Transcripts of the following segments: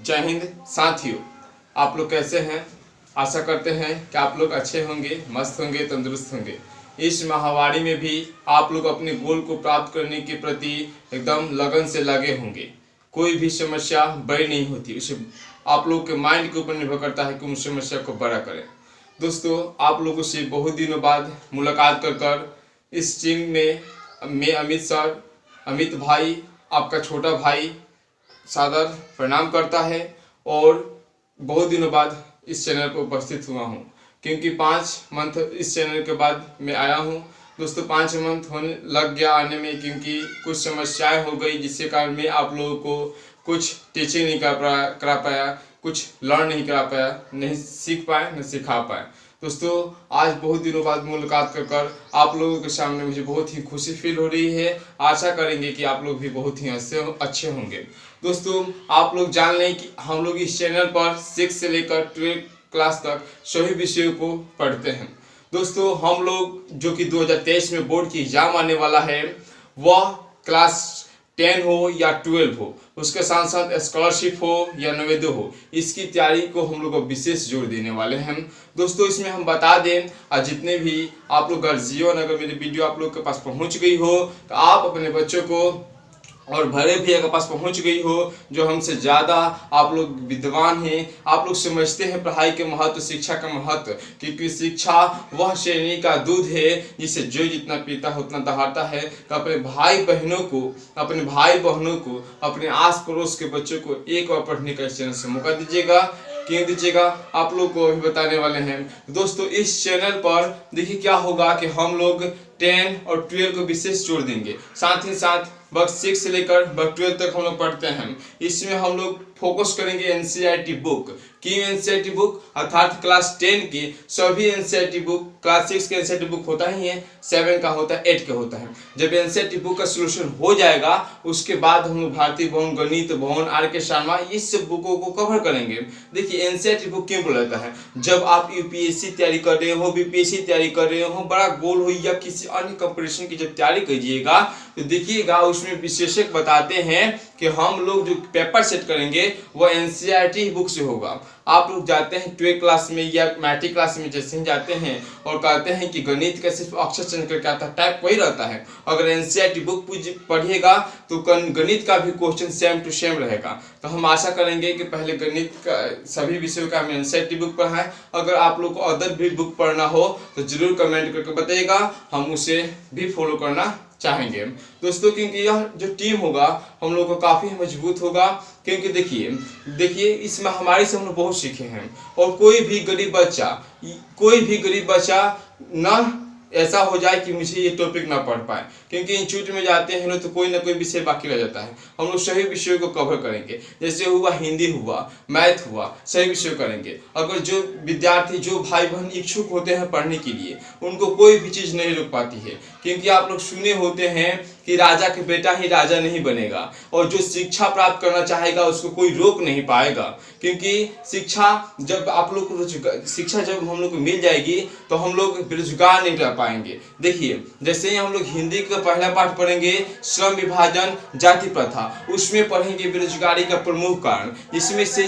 जय हिंद साथियों, आप लोग कैसे हैं। आशा करते हैं कि आप लोग अच्छे होंगे, मस्त होंगे, तंदुरुस्त होंगे। इस महामारी में भी आप लोग अपने गोल को प्राप्त करने के प्रति एकदम लगन से लगे होंगे। कोई भी समस्या बड़ी नहीं होती, उसे आप लोग के माइंड के ऊपर निर्भर करता है कि उस समस्या को बड़ा करें। दोस्तों, आप लोगों से बहुत दिनों बाद मुलाकात कर इस टीम में मैं अमित सर, अमित भाई, आपका छोटा भाई सादर प्रणाम करता है और बहुत दिनों बाद इस चैनल पर उपस्थित हुआ हूँ, क्योंकि 5 मंथ इस चैनल के बाद मैं आया हूँ। दोस्तों, 5 मंथ होने लग गया आने में, क्योंकि कुछ समस्याएं हो गई जिसके कारण मैं आप लोगों को कुछ टीचिंग नहीं करा पाया, कुछ लर्न नहीं करा पाया, नहीं सीख पाए, न सिखा पाए। दोस्तों, आज बहुत दिनों बाद मुलाकात कर आप लोगों के सामने मुझे बहुत ही खुशी फील हो रही है। आशा करेंगे कि आप लोग भी बहुत ही अच्छे होंगे। दोस्तों, आप लोग जान लें कि हम लोग इस चैनल पर 6 से लेकर 12 क्लास तक सभी विषयों को पढ़ते हैं। दोस्तों, हम लोग जो कि 2023 में बोर्ड की एग्जाम आने वाला है, वह क्लास 10 हो या 12 हो, उसके साथ साथ स्कॉलरशिप हो या नवोदय हो, इसकी तैयारी को हम लोग विशेष जोर देने वाले हैं। दोस्तों, इसमें हम बता दें, जितने भी आप लोग गार्जियन, अगर मेरी वीडियो आप लोग के पास पहुंच गई हो तो आप अपने बच्चों को, और बड़े भी अगर पास पहुंच गई हो जो हमसे ज़्यादा आप लोग विद्वान हैं, आप लोग समझते हैं पढ़ाई के महत्व, शिक्षा का महत्व, क्योंकि शिक्षा वह श्रेणी का दूध है जिसे जो जितना पीता है उतना दहाड़ता है। तो अपने भाई बहनों को, अपने आस पड़ोस के बच्चों को एक बार पढ़ने का इस चैनल से मौका दीजिएगा। क्यों दीजिएगा, आप लोग को अभी बताने वाले हैं। दोस्तों, इस चैनल पर देखिए क्या होगा कि हम लोग 10 और 12 को विशेष जोड़ देंगे, साथ ही साथ वर्ग 6 से लेकर वर्ग 12 तक हम लोग पढ़ते हैं। इसमें हम लोग फोकस करेंगे एनसीईआरटी बुक की, एनसीईआरटी बुक अर्थात क्लास 10 की सभी एनसीईआरटी बुक, क्लास 6 के एनसीईआरटी बुक होता ही है, 7 का होता है, 8 का होता है। जब एनसीईआरटी बुक का सोल्यूशन हो जाएगा, उसके बाद हम लोग भारतीय भवन, गणित भवन, आर के शर्मा, इस सब बुकों को कवर करेंगे। देखिए, एनसीईआरटी बुक क्यों बोला जाता है, जब आप यूपीएससी तैयारी कर रहे हो, बीपीएससी तैयारी कर रहे हो, बड़ा गोल हो या किसी अन्य कंपटीशन की जब तैयारी कीजिएगा तो देखिएगा उसमें विशेषज्ञ बताते हैं कि हम लोग जो पेपर सेट करेंगे वह एनसीईआरटी बुक से होगा। आप लोग जाते हैं 12 क्लास में या मैट्रिक क्लास में जैसे ही जाते हैं और कहते हैं कि गणित का सिर्फ अक्षर चयन करके आता है, टाइप वही रहता है। अगर एनसीईआरटी बुक पढ़िएगा तो गणित का भी क्वेश्चन सेम टू सेम रहेगा। तो हम आशा करेंगे कि पहले गणित का सभी विषयों का हम एनसीईआरटी बुक पढ़ाएं। अगर आप लोग को अदर भी बुक पढ़ना हो तो जरूर कमेंट करके बताइएगा, हम उसे भी फॉलो करना चाहेंगे। दोस्तों, क्योंकि यह जो टीम होगा हम लोग को काफ़ी मजबूत होगा, क्योंकि देखिए इस महामारी से हम लोग बहुत सीखे हैं। और कोई भी गरीब बच्चा ना ऐसा हो जाए कि मुझे ये टॉपिक ना पढ़ पाए, क्योंकि इंस्टीट्यूट में जाते हैं लोग तो कोई ना कोई विषय बाकी रह जाता है। हम लोग सभी विषयों को कवर करेंगे, जैसे हुआ हिंदी हुआ, मैथ हुआ, सही विषय करेंगे। अगर जो विद्यार्थी, जो भाई बहन इच्छुक होते हैं पढ़ने के लिए, उनको कोई भी चीज़ नहीं रोक पाती है, क्योंकि आप लोग सुने होते हैं कि राजा के बेटा ही राजा नहीं बनेगा, और जो शिक्षा प्राप्त करना चाहेगा उसको कोई रोक नहीं पाएगा। क्योंकि शिक्षा जब हम लोग को मिल जाएगी तो हम लोग बेरोजगार नहीं रह पाएंगे। देखिए, जैसे ही हम लोग हिंदी का पहला पाठ पढ़ेंगे, श्रम विभाजन, जाति प्रथा, उसमें पढ़ेंगे बेरोजगारी का प्रमुख कारण, जिसमें से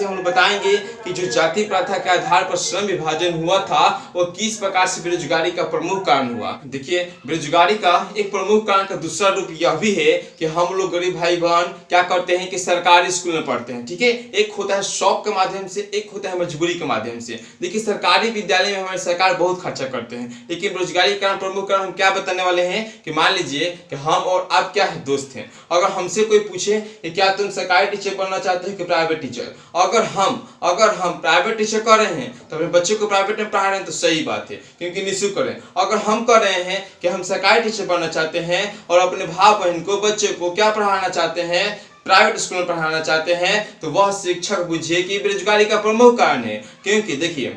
हम लोग बताएंगे कि जो जाति प्रथा के आधार पर श्रम विभाजन हुआ था वो किस प्रकार से बेरोजगारी का प्रमुख कारण हुआ। देखिए, बेरोजगारी का एक प्रमुख कारण का दूसरा रूप यह भी है कि हम लोग गरीब भाई बहन क्या करते हैं कि सरकारी स्कूल में पढ़ते हैं। ठीक है, एक होता है शौक के माध्यम से, एक होता है मजबूरी के माध्यम से। देखिए, सरकारी विद्यालय में हमारी सरकार बहुत खर्चा करते हैं, लेकिन बेरोजगारी का प्रमुख कारण हम क्या बताने वाले हैं कि मान लीजिए कि हम और आप क्या है दोस्त हैं, अगर हमसे कोई पूछे कि क्या तुम सरकारी टीचर बनना चाहते हो कि प्राइवेट टीचर, अगर हम प्राइवेट टीचर कर रहे हैं तो अपने बच्चों को प्राइवेट में पढ़ा रहे हैं तो सही बात है, क्योंकि निःशुल्क करें। अगर हम कर रहे हैं कि हम सरकारी टीचर बनना चाहते हैं और अपने भाई बहन को, बच्चे को क्या पढ़ाना चाहते हैं, प्राइवेट स्कूल में पढ़ाना चाहते हैं, तो वह शिक्षक बुझिए कि बेरोजगारी का प्रमुख कारण है। क्योंकि देखिए,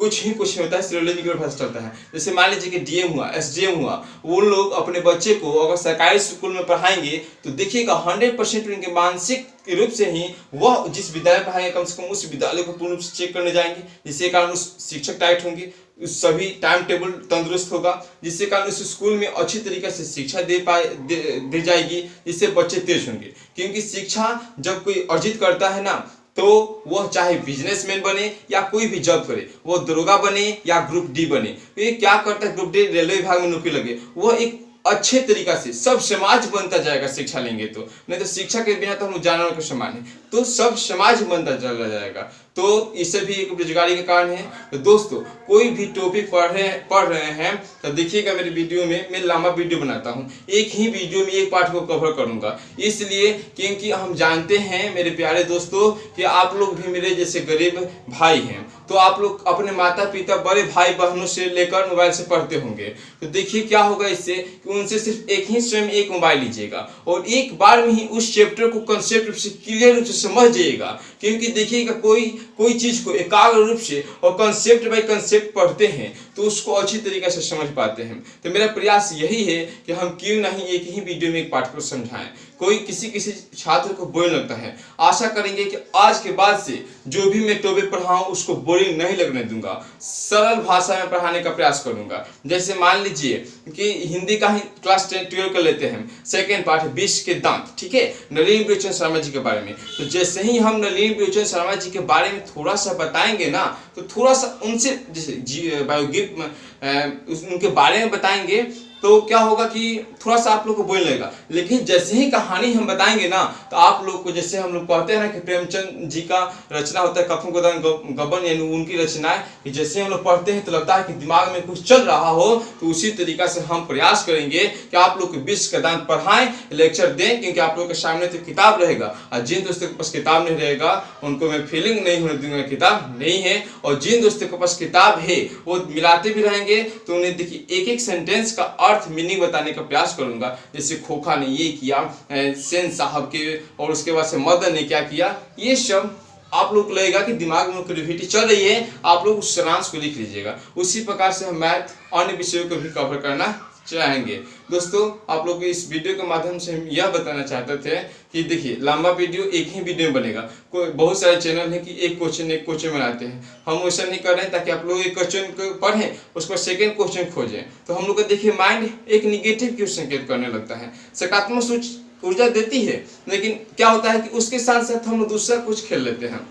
कुछ ही कुछ होता है, सिरोलॉजी के पता चलता है। जैसे मान लीजिए कि डीएम हुआ, एसडीएम हुआ, वो लोग अपने बच्चे को अगर सरकारी स्कूल में पढ़ाएंगे तो देखिएगा 100% उनके मानसिक रूप से ही वह जिस विद्यालय पढ़ाएंगे कम से कम उस विद्यालय को पूर्ण रूप से चेक करने जाएंगे, जिसके कारण उस शिक्षक टाइट होंगे, सभी टाइम टेबल तंदुरुस्त होगा, जिससे कारण उस स्कूल में अच्छी तरीके से शिक्षा दे जाएगी, जिससे बच्चे तेज होंगे। क्योंकि शिक्षा जब कोई अर्जित करता है ना, तो वह चाहे बिजनेसमैन बने या कोई भी जॉब करे, वो दरोगा बने या ग्रुप डी बने, तो ये क्या करता है, ग्रुप डी रेलवे विभाग में नौकरी लगे, वह एक अच्छे तरीका से सब समाज बनता जाएगा शिक्षा लेंगे तो। नहीं तो शिक्षा के बिना तो हम जानवर के समान है, तो सब समाज बनता चला जाएगा। तो इससे भी एक बेरोजगारी का कारण है। तो दोस्तों कोई भी टॉपिक पढ़ रहे हैं तो देखिएगा मेरे वीडियो में, मैं लंबा वीडियो बनाता हूँ, एक ही वीडियो में एक पार्ट को कवर करूँगा, इसलिए क्योंकि हम जानते हैं मेरे प्यारे दोस्तों कि आप लोग भी मेरे जैसे गरीब भाई हैं, तो आप लोग अपने माता पिता बड़े भाई बहनों से लेकर मोबाइल से पढ़ते होंगे। तो देखिए क्या होगा इससे कि उनसे सिर्फ एक ही स्वयं एक मोबाइल लीजिएगा और एक बार में ही उस चैप्टर को कंसेप्ट रूप से क्लियर रूप से समझ जाइएगा। क्योंकि देखिएगा कोई चीज को एकाग्र रूप से और कंसेप्ट बाय कंसेप्ट पढ़ते हैं तो उसको अच्छी तरीके से समझ पाते हैं। तो मेरा प्रयास यही है कि हम क्यों नहीं एक ही वीडियो में एक पाठ को समझाएं। कोई किसी छात्र को बोरिंग लगता है, आशा करेंगे कि आज के बाद से जो भी मैं टॉपिक पढ़ाऊं उसको बोरिंग नहीं लगने दूंगा, सरल भाषा में पढ़ाने का प्रयास करूंगा। जैसे मान लीजिए कि हिंदी का ही क्लास 10-12 कर लेते हैं, सेकेंड पार्ट विष के दांत, ठीक है, नलिनी प्रियचंद शर्मा जी के बारे में। तो जैसे ही हम नलिनी प्रियचंद शर्मा जी के बारे में थोड़ा सा बताएंगे ना, तो थोड़ा सा उनसे जैसे बायोग्राफी उनके बारे में बताएंगे तो क्या होगा कि थोड़ा सा आप लोग को बोलने लगेगा। लेकिन जैसे ही कहानी हम बताएंगे ना, तो आप लोग को, जैसे हम लोग कहते हैं ना कि प्रेमचंद जी का रचना होता है कफन गोदान गबन, यानी उनकी रचनाएं कि जैसे हम लोग पढ़ते हैं तो लगता है कि दिमाग में कुछ चल रहा हो, तो उसी तरीका से हम प्रयास करेंगे कि आप लोग को विष का दान पढ़ाएं, लेक्चर दें। क्योंकि आप लोग के सामने तो किताब रहेगा और जिन दोस्तों के पास किताब नहीं रहेगा उनको मैं फीलिंग नहीं होने दूंगा किताब नहीं है, और जिन दोस्तों के पास किताब है वो मिलाते भी रहेंगे तो उन्हें देखिए एक एक सेंटेंस का अर्थ मीनिंग बताने का प्रयास करूंगा। जैसे खोखा ने ये किया सेन साहब के, और उसके बाद से मदन ने क्या किया, ये सब आप लोग को लगेगा कि दिमाग में क्रिएटिविटी चल रही है, आप लोग उस सारांश को लिख लीजिएगा। उसी प्रकार से हम मैथ अन्य विषयों को भी कवर करना चाहेंगे। दोस्तों आप लोग को इस वीडियो के माध्यम से हम यह बताना चाहते थे कि देखिए लंबा वीडियो एक ही वीडियो में बनेगा। कोई बहुत सारे चैनल है कि एक क्वेश्चन बनाते हैं, हम वैसा नहीं कर रहे हैं ताकि आप लोग एक क्वेश्चन को पढ़ें उसको सेकंड क्वेश्चन खोजें। तो हम लोग का देखिए माइंड एक निगेटिव की ओर संकेत करने लगता है, सकारात्मक सोच ऊर्जा देती है, लेकिन क्या होता है कि उसके साथ साथ हम दूसरा कुछ खेल लेते हैं।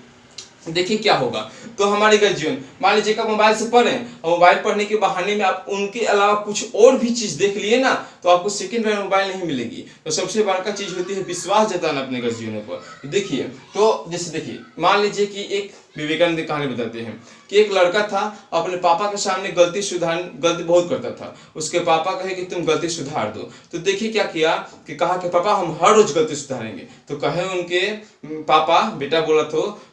देखिए क्या होगा, तो हमारे घर जीवन मान लीजिए कि आप मोबाइल से पढ़ें और मोबाइल पढ़ने के बहाने में आप उनके अलावा कुछ और भी चीज देख लिए ना, तो आपको सेकंड हैंड मोबाइल नहीं मिलेगी। तो सबसे बड़ा चीज होती है विश्वास जताना अपने घर जीवन पर। देखिए तो जैसे देखिए मान लीजिए कि एक विवेकानंद कहानी बताते हैं कि एक लड़का था, अपने पापा के सामने गलती बहुत करता था। उसके पापा कहे कि तुम गलती सुधार दो। तो देखिए क्या किया कि कहा कि पापा हम हर रोज गलती सुधारेंगे। तो कहे उनके पापा, बेटा बोला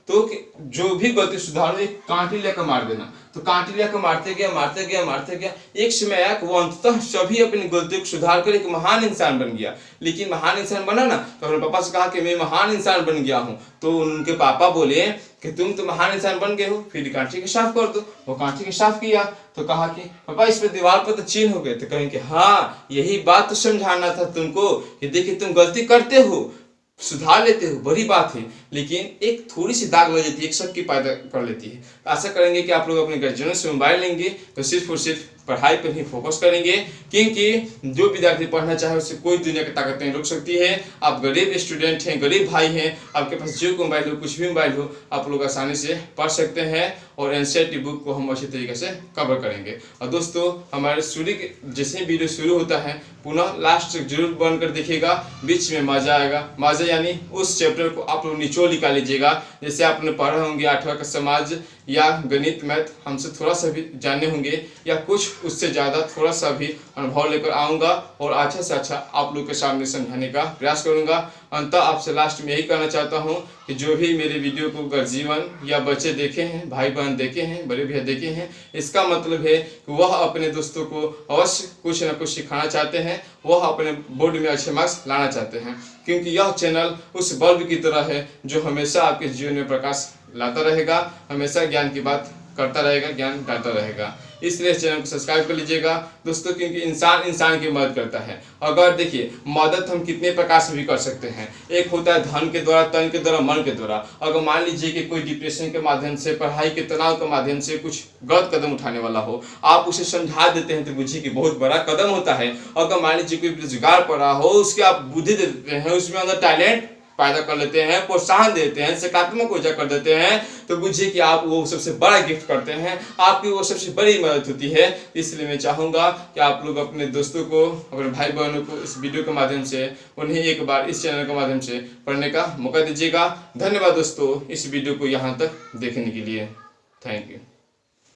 तो कि जो भी गलती सुधारो एक कांटी लेकर मार देना। तो कांटी लेकर मारते गया। एक समय आया कि वो अंततः सभी अपनी गलतियों को सुधार कर एक महान इंसान बन गया। लेकिन महान इंसान बना ना, तो अपने पापा से कहा कि मैं महान इंसान बन गया हूँ। तो उनके पापा बोले कि तुम तो महान इंसान बन गए हो, फिर कांटी के साफ कर दो। वो कांटी के साफ किया तो कहा कि पापा इस पे दीवार पर तो चिन्ह हो गए। तो कहें कि हाँ यही बात तो समझाना था तुमको कि देखिए तुम गलती करते हो, सुधार लेते हो, बड़ी बात है, लेकिन एक थोड़ी सी दाग लग जाती है, एक शक की पैदा कर लेती है। आशा करेंगे कि आप लोग अपने गार्जियनों से मोबाइल लेंगे तो सिर्फ और सिर्फ पढ़ाई पर ही फोकस करेंगे। क्योंकि जो विद्यार्थी पढ़ना चाहे उससे कोई दुनिया की ताकत नहीं रोक सकती है। आप गरीब स्टूडेंट हैं, गरीब भाई हैं, आपके पास जो मोबाइल हो, कुछ भी मोबाइल हो, आप लोग आसानी से पढ़ सकते हैं और एनसीईआरटी बुक को हम अच्छी तरीके से कवर करेंगे। और दोस्तों हमारे जैसे वीडियो शुरू होता है पुनः लास्ट तक जरूर बन कर देखिएगा, बीच में मजा आएगा। मजा यानी उस चैप्टर को आप लोग निचोड़ निकाल लीजिएगा। जैसे आपने पढ़े होंगे 8वां का समाज या गणित मैथ, हमसे थोड़ा सा भी जाने होंगे या कुछ उससे ज़्यादा थोड़ा सा भी अनुभव लेकर आऊँगा और अच्छा से अच्छा आप लोग के सामने समझाने का प्रयास करूँगा। अंततः आपसे लास्ट में यही कहना चाहता हूँ कि जो भी मेरे वीडियो को गर्जीवन या बच्चे देखे हैं, भाई बहन देखे हैं, बड़े भैया देखे हैं, इसका मतलब है कि वह अपने दोस्तों को अवश्य कुछ न कुछ सिखाना चाहते हैं, वह अपने बोर्ड में अच्छे मार्क्स लाना चाहते हैं। क्योंकि यह चैनल उस बल्ब की तरह है जो हमेशा आपके जीवन में प्रकाश लाता रहेगा, हमेशा ज्ञान की बात करता रहेगा, ज्ञान डालता रहेगा। इसलिए इस चैनल को सब्सक्राइब कर लीजिएगा दोस्तों, क्योंकि इंसान इंसान की मदद करता है। अगर देखिए मदद हम कितने प्रकार से भी कर सकते हैं। एक होता है धन के द्वारा, तन के द्वारा, मन के द्वारा। अगर मान लीजिए कि कोई डिप्रेशन के माध्यम से, पढ़ाई के तनाव के माध्यम से कुछ गलत कदम उठाने वाला हो, आप उसे समझा देते हैं तो बुझिए कि बहुत बड़ा कदम होता है। अगर मान लीजिए कोई बेरोजगार पड़ा हो, उसके आप बुद्धि दे देते हैं, उसमें अंदर टैलेंट पैदा कर लेते हैं, प्रोत्साहन देते हैं, सकारात्मक ऊर्जा कर देते हैं, तो बुझिए कि आप वो सबसे बड़ा गिफ्ट करते हैं, आपकी वो सबसे बड़ी मदद होती है। इसलिए मैं चाहूँगा कि आप लोग अपने दोस्तों को, अपने भाई बहनों को इस वीडियो के माध्यम से उन्हें एक बार इस चैनल के माध्यम से पढ़ने का मौका दीजिएगा। धन्यवाद दोस्तों इस वीडियो को यहाँ तक देखने के लिए। Thank you.